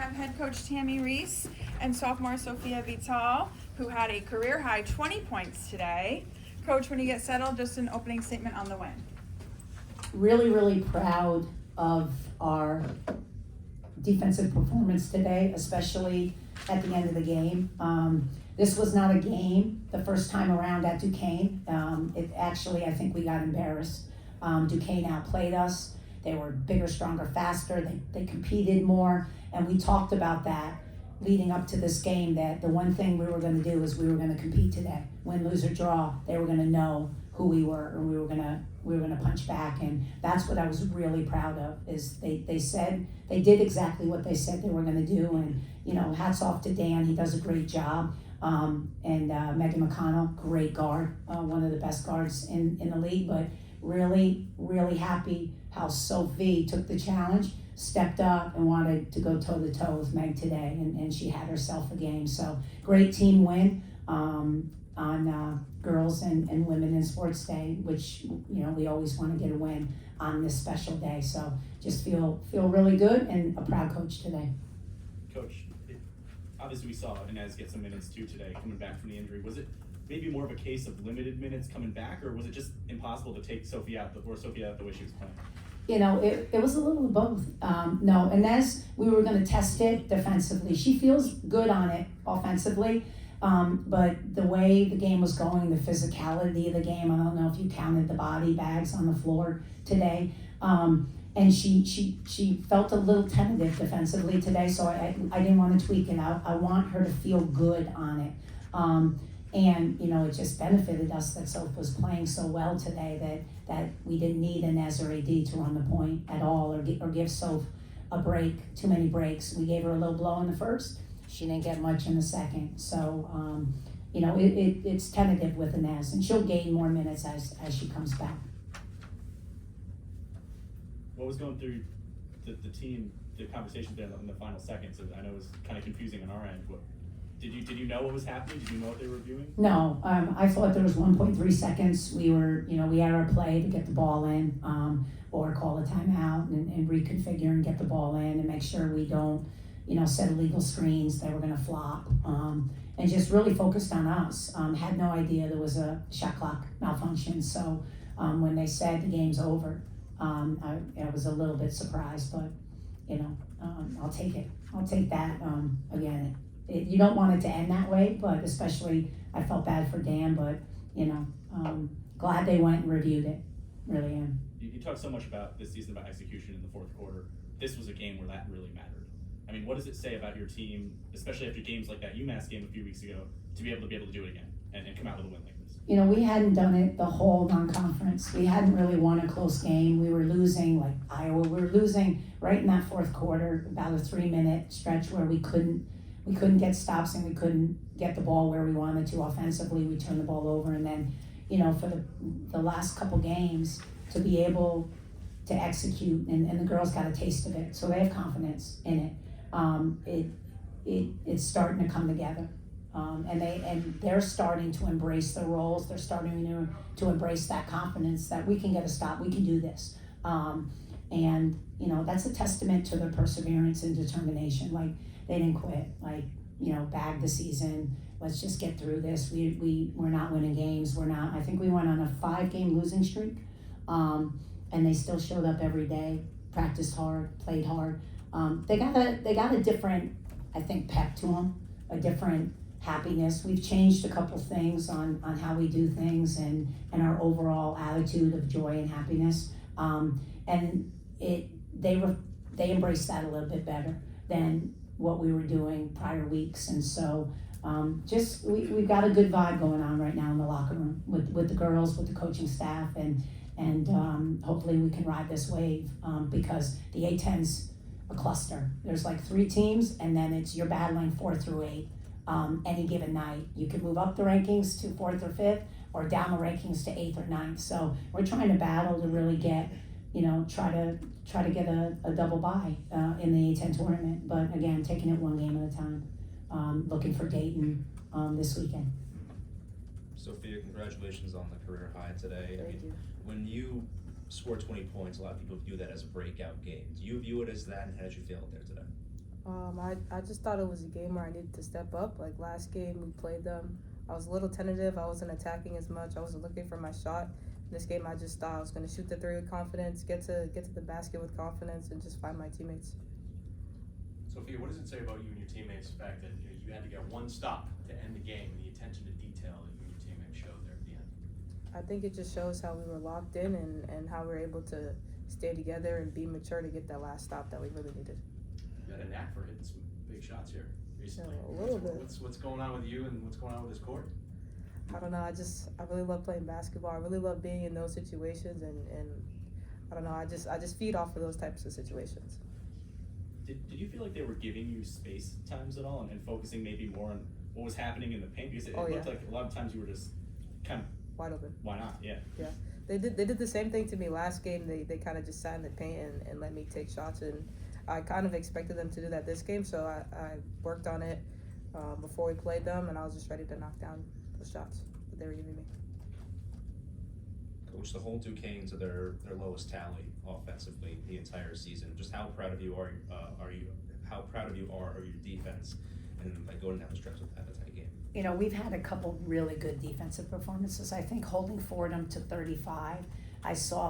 have head coach Tammi Reiss and sophomore Sophia Vital, who had a career-high 20 points today. Coach, when you get settled, just an opening statement on the win. Really, really proud of our defensive performance today, especially at the end of the game. This was not a game the first time around at Duquesne. I think we got embarrassed. Duquesne outplayed us. They were bigger, stronger, faster. They competed more, and we talked about that leading up to this game, that the one thing we were going to do is we were going to compete today. Win, lose, or draw, they were going to know who we were, and we were going to punch back, and that's what I was really proud of. Is they said they did exactly what they said they were going to do, and hats off to Dan. He does a great job. And Megan McConnell, great guard, one of the best guards in the league, but really, really happy how Sophie took the challenge, stepped up, and wanted to go toe-to-toe with Meg today, and she had herself a game. So great team win on Girls and Women in Sports Day, which we always want to get a win on this special day. So just feel really good and a proud coach today. Coach, obviously we saw Inez get some minutes too today, coming back from the injury. Was it maybe more of a case of limited minutes coming back, or was it just impossible to take Sophia out the way she was playing? It was a little of both. No, Inez, we were going to test it defensively. She feels good on it offensively, but the way the game was going, the physicality of the game, I don't know if you counted the body bags on the floor today, and she felt a little tentative defensively today, so I didn't want to tweak it. I want her to feel good on it. And it just benefited us that Soph was playing so well today that we didn't need Inez or AD to run the point at all, or give Soph a break, too many breaks. We gave her a little blow in the first. She didn't get much in the second. So, it's tentative with Inez, and she'll gain more minutes as she comes back. What was going through the team, the conversation there in the final seconds? I know it was kind of confusing on our end. Did you know what was happening? Did you know what they were reviewing? No, I thought there was 1.3 seconds. We had our play to get the ball in, or call a timeout and reconfigure and get the ball in and make sure we don't, set illegal screens that were going to flop, and just really focused on us. Had no idea there was a shot clock malfunction. So when they said the game's over, I was a little bit surprised, but I'll take it. I'll take that. Again. You don't want it to end that way, but especially I felt bad for Dan, but glad they went and reviewed it. Really am. You talk so much about this season about execution in the fourth quarter. This was a game where that really mattered. I mean, what does it say about your team, especially after games like that UMass game a few weeks ago, to be able to do it again and come out with a win like this? We hadn't done it the whole non-conference. We hadn't really won a close game. We were losing, like Iowa. We were losing right in that fourth quarter, about a 3-minute stretch where we couldn't get stops and we couldn't get the ball where we wanted to offensively. We turned the ball over, and then, for the last couple games to be able to execute, and the girls got a taste of it, so they have confidence in it. It's starting to come together, and they're starting to embrace their roles. They're starting to embrace that confidence that we can get a stop. We can do this, and that's a testament to their perseverance and determination. Like, they didn't quit, bag the season. Let's just get through this. We're not winning games. I think we went on a 5-game losing streak, and they still showed up every day, practiced hard, played hard. They got a different, I think, pep to them, a different happiness. We've changed a couple things on how we do things and our overall attitude of joy and happiness. And they embraced that a little bit better than what we were doing prior weeks, and so we've got a good vibe going on right now in the locker room with the girls, with the coaching staff, and hopefully we can ride this wave, because the A10's a cluster. There's like 3 teams, and then you're battling 4 through 8 any given night. You can move up the rankings to 4th or 5th, or down the rankings to 8th or 9th. So we're trying to battle to really get, try to get a double bye in the A10 tournament. But again, taking it one game at a time. Looking for Dayton this weekend. Sophia, congratulations on the career high today. Thank you. When you score 20 points, a lot of people view that as a breakout game. Do you view it as that, and how did you feel out there today? I just thought it was a game where I needed to step up. Like last game, we played them. I was a little tentative. I wasn't attacking as much. I wasn't looking for my shot. This game, I just thought I was going to shoot the three with confidence, get to the basket with confidence, and just find my teammates. Sophia, what does it say about you and your teammates, the fact that you had to get one stop to end the game and the attention to detail that you and your teammates showed there at the end? I think it just shows how we were locked in and how we were able to stay together and be mature to get that last stop that we really needed. You got a knack for hitting some big shots here recently. Yeah, a little bit. What's going on with you and what's going on with this court? I don't know, I really love playing basketball. I really love being in those situations and I don't know, I just feed off of those types of situations. Did you feel like they were giving you space times at all and focusing maybe more on what was happening in the paint? Because it looked like a lot of times you were just kind of wide open. Why not? Yeah. Yeah. They did the same thing to me last game. They kind of just sat in the paint and let me take shots, and I kind of expected them to do that this game, so I worked on it before we played them, and I was just ready to knock down those shots that they were giving me. Coach, the whole Duquesne to their lowest tally offensively the entire season. Just how proud of you are you? How proud of you are of your defense and like going down the stretch of that tight game? You know, we've had a couple really good defensive performances. I think holding Fordham to 35.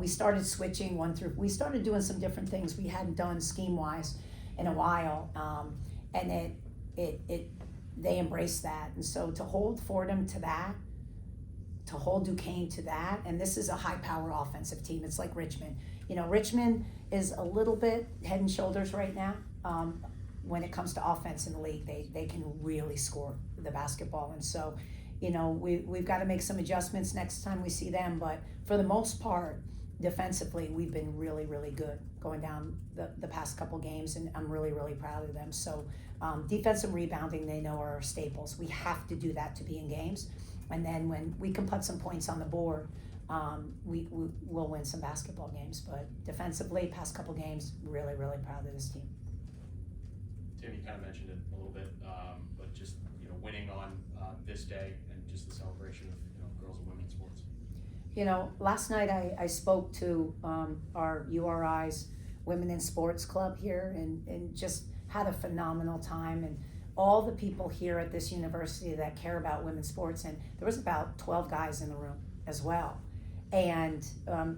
We started switching we started doing some different things we hadn't done scheme-wise in a while, and they embraced that. And so to hold Fordham to that, to hold Duquesne to that, and this is a high-power offensive team. It's like Richmond. You know, Richmond is a little bit head and shoulders right now. When it comes to offense in the league, they can really score the basketball. And so, you know, we've got to make some adjustments next time we see them. But for the most part, defensively, we've been really, really good going down the past couple games, and I'm really, really proud of them. So defensive rebounding, they know are our staples. We have to do that to be in games. And then when we can put some points on the board, we'll win some basketball games. But defensively, past couple games, really, really proud of this team. Tim, you kind of mentioned it a little bit, but just winning on this day and just the celebration of girls and women's sports. You know, last night I spoke to our URI's Women in Sports Club here and just had a phenomenal time, and all the people here at this university that care about women's sports, and there was about 12 guys in the room as well. And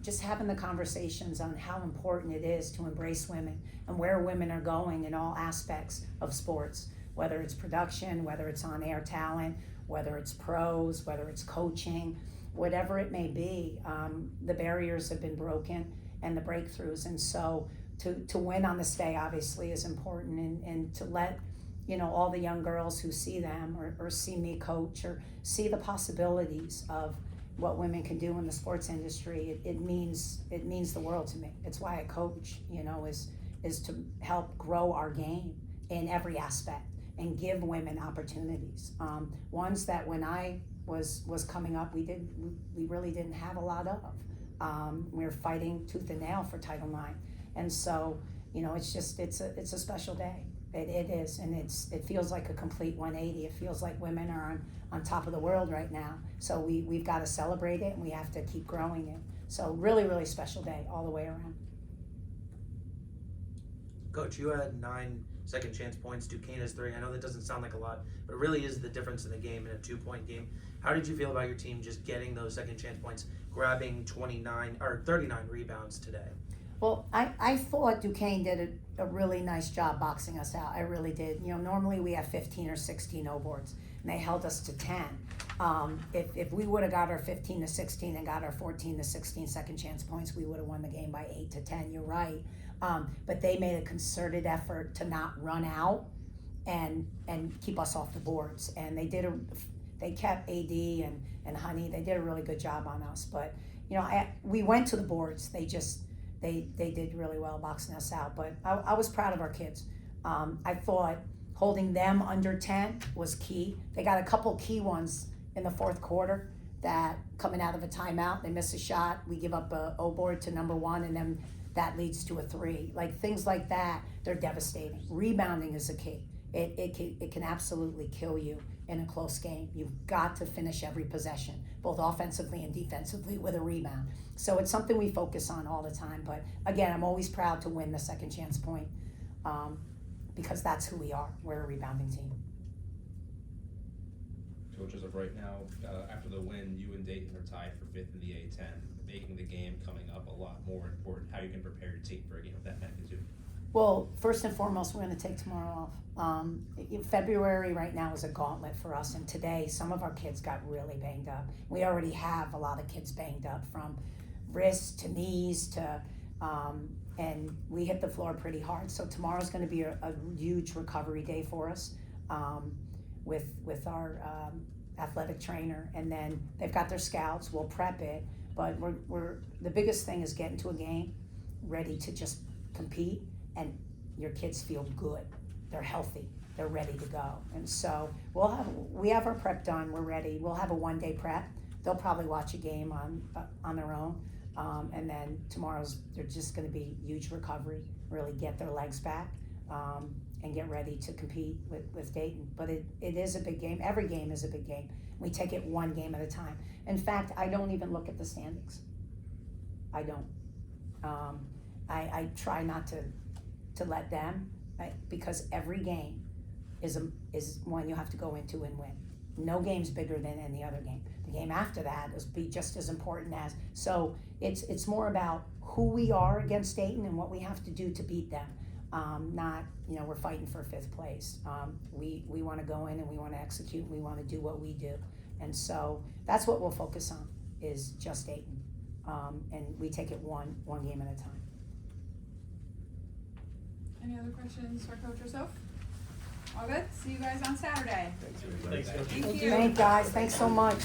just having the conversations on how important it is to embrace women and where women are going in all aspects of sports, whether it's production, whether it's on-air talent, whether it's pros, whether it's coaching, whatever it may be. The barriers have been broken and the breakthroughs. And so to win on this day obviously is important, and to let all the young girls who see them or see me coach or see the possibilities of what women can do in the sports industry, it means the world to me. It's why I coach, is to help grow our game in every aspect and give women opportunities. Ones that when I was coming up, we really didn't have a lot of. We were fighting tooth and nail for Title IX, and so it's a special day. It is, and it feels like a complete 180. It feels like women are on top of the world right now. So we've got to celebrate it, and we have to keep growing it. So really, really special day all the way around. Coach, you had 9 second chance points. Duquesne has 3. I know that doesn't sound like a lot, but it really is the difference in the game in a 2-point game. How did you feel about your team just getting those second chance points, grabbing 39 or 39 rebounds today? Well, I thought Duquesne did a really nice job boxing us out. I really did. Normally we have 15 or 16 O-boards, and they held us to 10. If we would have got our 15 to 16 and got our 14 to 16 second chance points, we would have won the game by 8 to 10. You're right. But they made a concerted effort to not run out and keep us off the boards. And they kept AD and Honey. They did a really good job on us. But we went to the boards. They did really well boxing us out, but I was proud of our kids. I thought holding them under 10 was key. They got a couple key ones in the fourth quarter that coming out of a timeout, they miss a shot, we give up a O-board to number 1, and then that leads to a 3. Like things like that, they're devastating. Rebounding is a key. It can absolutely kill you in a close game. You've got to finish every possession, both offensively and defensively, with a rebound. So it's something we focus on all the time. But again, I'm always proud to win the second chance point because that's who we are. We're a rebounding team. Coach, as of right now, after the win, you and Dayton are tied for 5th in the A10, making the game coming up a lot more important. How you can prepare your team for a game of that magnitude? Well, first and foremost, we're going to take tomorrow off. February right now is a gauntlet for us, and today some of our kids got really banged up. We already have a lot of kids banged up, from wrists to knees to, and we hit the floor pretty hard. So tomorrow's going to be a huge recovery day for us with our athletic trainer, and then they've got their scouts. We'll prep it, but we're the biggest thing is getting to a game ready to just compete, and your kids feel good. They're healthy. They're ready to go. And so we have our prep done. We're ready. We'll have a 1-day prep. They'll probably watch a game on their own. And then they're just going to be huge recovery, really get their legs back, and get ready to compete with Dayton. But it is a big game. Every game is a big game. We take it one game at a time. In fact, I don't even look at the standings. I don't. I try not to let them, because every game is one you have to go into and win. No game's bigger than any other game. The game after that is be just as important as. So it's more about who we are against Dayton and what we have to do to beat them. Not, we're fighting for 5th place. We want to go in and we want to execute. And we want to do what we do, and so that's what we'll focus on, is just Dayton, and we take it one game at a time. Any other questions for Coach or Soph? All good? See you guys on Saturday. Thanks, Coach. Thank you. Thanks, guys. Thanks so much.